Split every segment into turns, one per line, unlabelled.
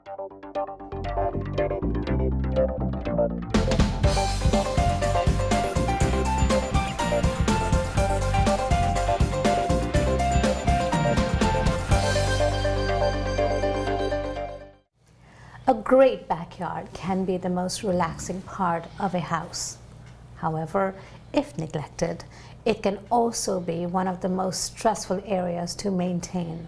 A great backyard can be the most relaxing part of a house. However, if neglected, it can also be one of the most stressful areas to maintain.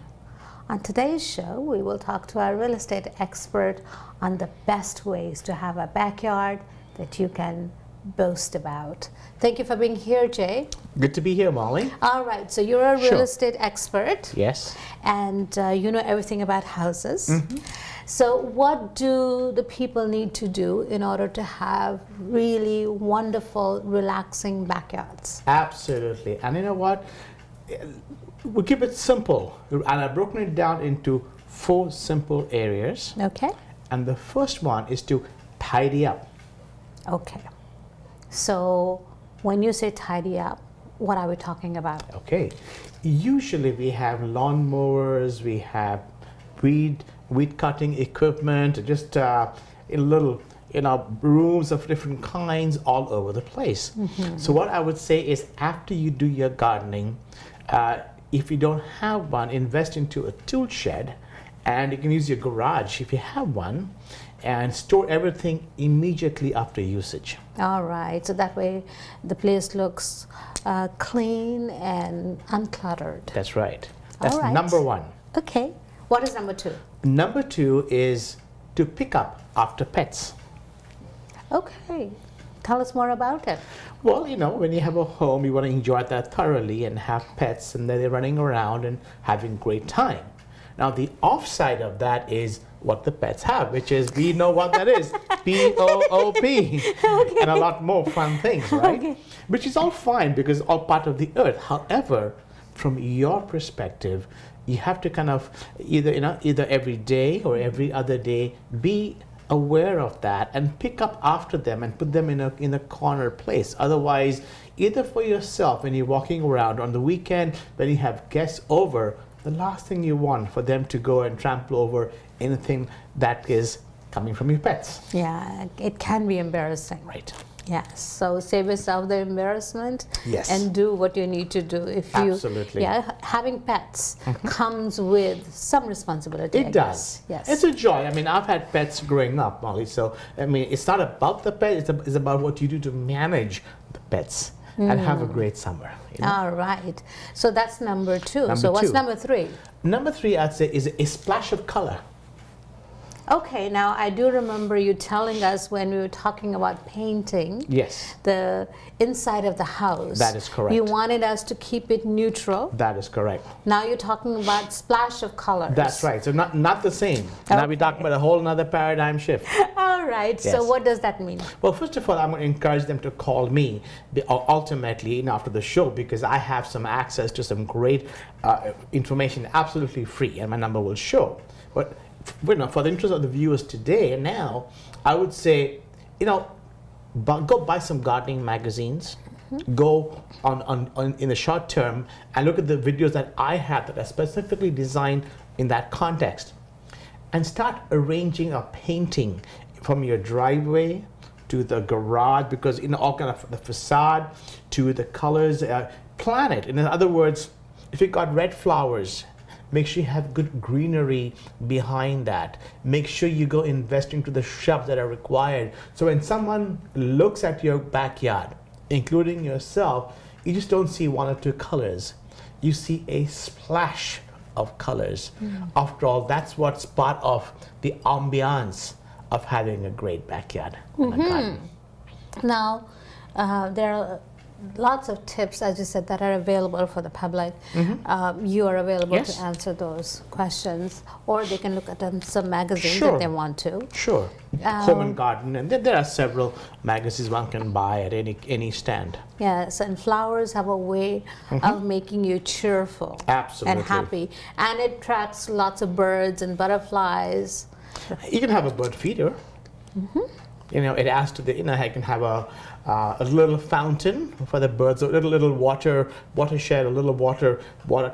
On today's show, we will talk to our real estate expert on the best ways to have a backyard that you can boast about. Thank you for being here, Jay.
Good to be here, Molly.
All right, so you're a real estate expert.
Yes.
And you know everything about houses. So what do the people need to do in order to have really wonderful, relaxing backyards?
Absolutely. And you know what? We'll keep it simple. And I've broken it down into 4 simple areas.
Okay.
And the first one is to tidy up.
Okay. So when you say tidy up, what are we talking about?
Okay. Usually we have lawnmowers, we have weed cutting equipment, just in little rooms of different kinds all over the place. So what I would say is, after you do your gardening, if you don't have one, invest into a tool shed, and you can use your garage if you have one, and store everything immediately after usage.
All right, so that way the place looks clean and uncluttered.
That's right. That's
All right.
number 1.
Okay, what is number 2?
Number 2 is to pick up after pets.
Okay, tell us more about it.
Well, when you have a home, you want to enjoy that thoroughly and have pets, and then they're running around and having a great time. Now, the offside of that is what the pets have, which is, we know what that is, P-O-O-P, okay. And a lot more fun things, right? Okay. Which is all fine because it's all part of the earth. However, from your perspective, you have to kind of either every day or every other day be aware of that and pick up after them and put them in a corner place. Otherwise, either for yourself when you're walking around on the weekend, when you have guests over, the last thing you want for them to go and trample over anything that is coming from your pets.
Yeah, it can be embarrassing.
Right.
Yes, so save yourself the embarrassment.
Yes.
And do what you need to do. If you,
absolutely.
Yeah, having pets comes with some responsibility.
It does.
Yes.
It's a joy. I mean, I've had pets growing up, Molly. So, I mean, it's not about the pet. It's about what you do to manage the pets and have a great summer.
All right. So that's number 2.
Number
so what's
2.
number 3?
Number 3, I'd say, is a splash of color.
Okay, now I do remember you telling us when we were talking about painting.
Yes.
The inside of the house.
That is correct.
You wanted us to keep it neutral.
That is correct.
Now you're talking about splash of colors.
That's right. So not the same.
Okay.
Now we're talking about a whole another paradigm shift.
All right.
Yes.
So what does that mean?
Well, first of all, I'm going to encourage them to call me ultimately after the show, because I have some access to some great information absolutely free, and my number will show. But for the interest of the viewers today and now, I would say, go buy some gardening magazines. Go on in the short term and look at the videos that I have that are specifically designed in that context, and start arranging a painting from your driveway to the garage, because all kind of the facade to the colors. Plan it. In other words, if you've got red flowers, make sure you have good greenery behind that. Make sure you go invest into the shrubs that are required. So when someone looks at your backyard, including yourself, you just don't see 1 or 2 colors. You see a splash of colors. After all, that's what's part of the ambiance of having a great backyard and a garden.
Now, there are lots of tips, as you said, that are available for the public. You are available
Yes.
to answer those questions, or they can look at some magazines
Sure.
if they want to.
Sure. Home and Garden, and there are several magazines one can buy at any stand.
Yes, and flowers have a way of making you cheerful
Absolutely.
and happy, and it attracts lots of birds and butterflies.
You can have a bird feeder. It adds to the. I can have a little fountain for the birds, a little watershed, a little water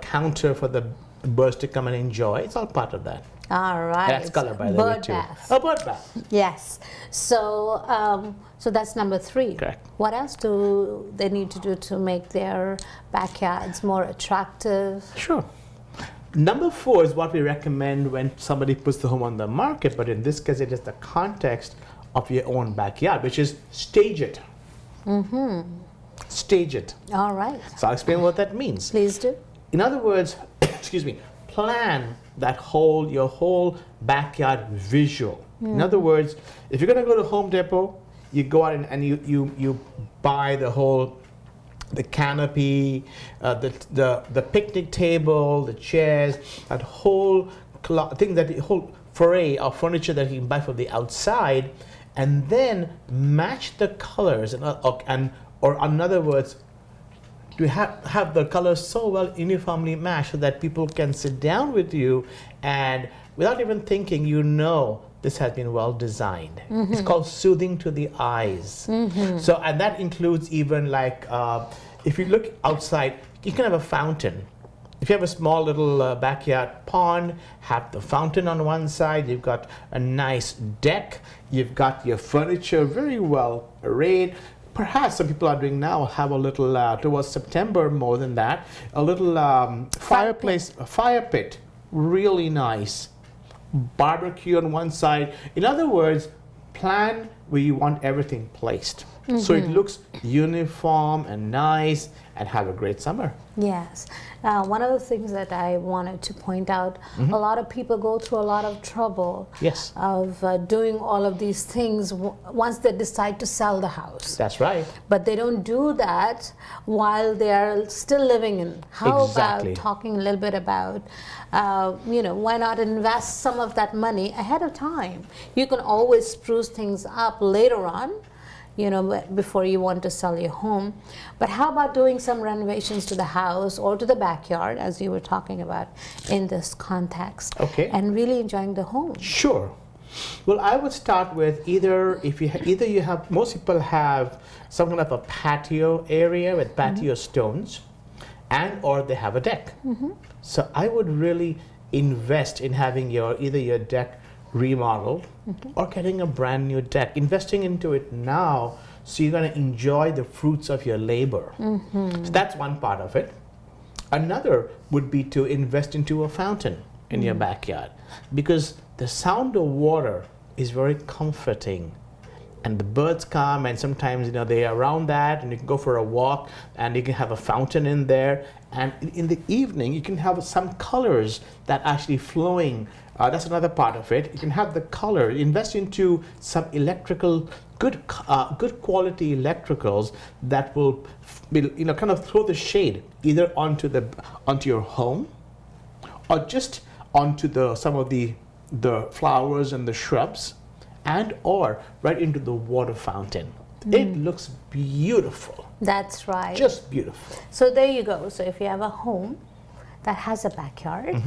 counter for the birds to come and enjoy. It's all part of that.
All right.
That's color, by the way,
Bird
too.
bath.
A bird bath.
Yes. So, so that's number 3.
Correct.
What else do they need to do to make their backyards more attractive?
Sure. Number 4 is what we recommend when somebody puts the home on the market, but in this case, it is the context of your own backyard, which is stage it. Stage it.
All right.
So I'll explain what that means.
Please do.
In other words, excuse me, plan your whole backyard visual. In other words, if you're going to go to Home Depot, you go out and you buy the canopy, the picnic table, the chairs, that whole that whole foray of furniture that you can buy from the outside, and then match the colors or in other words, to have the colors so well uniformly matched so that people can sit down with you and without even thinking, this has been well designed. It's called soothing to the eyes. So, and that includes even like, if you look outside, you can have a fountain. If you have a small little backyard pond, have the fountain on one side, you've got a nice deck, you've got your furniture very well arrayed. Perhaps some people are doing now have a little, towards September more than that, a little fireplace, a fire pit, really nice. Barbecue on one side. In other words, plan where you want everything placed. So it looks uniform and nice and have a great summer.
Yes. One of the things that I wanted to point out, a lot of people go through a lot of trouble
Yes.
of doing all of these things once they decide to sell the house.
That's right.
But they don't do that while they're still living in. How
Exactly.
about talking a little bit about, why not invest some of that money ahead of time? You can always spruce things up later on, before you want to sell your home. But how about doing some renovations to the house or to the backyard, as you were talking about in this context,
Okay.
and really enjoying the home?
Sure. Well, I would start with most people have some kind of a patio area with patio stones, and or they have a deck. So I would really invest in having either your deck remodeled or getting a brand new deck, investing into it now so you're going to enjoy the fruits of your labor. So that's one part of it. Another would be to invest into a fountain in your backyard, because the sound of water is very comforting, and the birds come, and sometimes they are around that, and you can go for a walk and you can have a fountain in there, and in the evening you can have some colors that actually flowing. That's another part of it. You can have the color, invest into some electrical, good quality electricals that will kind of throw the shade either onto your home or just onto some of the flowers and the shrubs, and or right into the water fountain. It looks beautiful.
That's right.
Just beautiful.
So there you go. So if you have a home that has a backyard,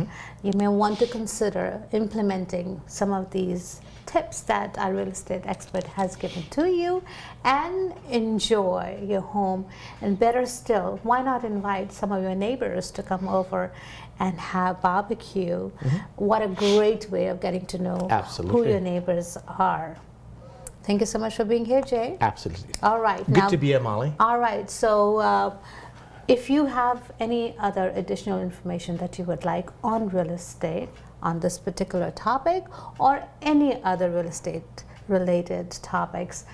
you may want to consider implementing some of these tips that our real estate expert has given to you and enjoy your home. And better still, why not invite some of your neighbors to come over and have barbecue? What a great way of getting to know
Absolutely.
who your neighbors are. Thank you so much for being here, Jay.
Absolutely.
All right.
Good to be here, Molly.
All right. So if you have any other additional information that you would like on real estate, on this particular topic, or any other real estate related topics,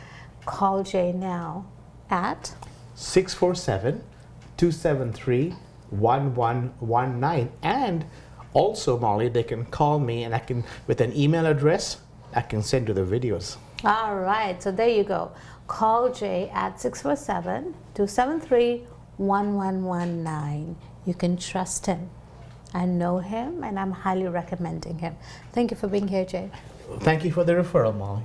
call Jay now at
647-273-1119. And also, Molly, they can call me, and with an email address, I can send you the videos.
All right, so there you go. Call Jay at 647-273-1119. You can trust him. I know him, and I'm highly recommending him. Thank you for being here, Jay.
Thank you for the referral, Molly.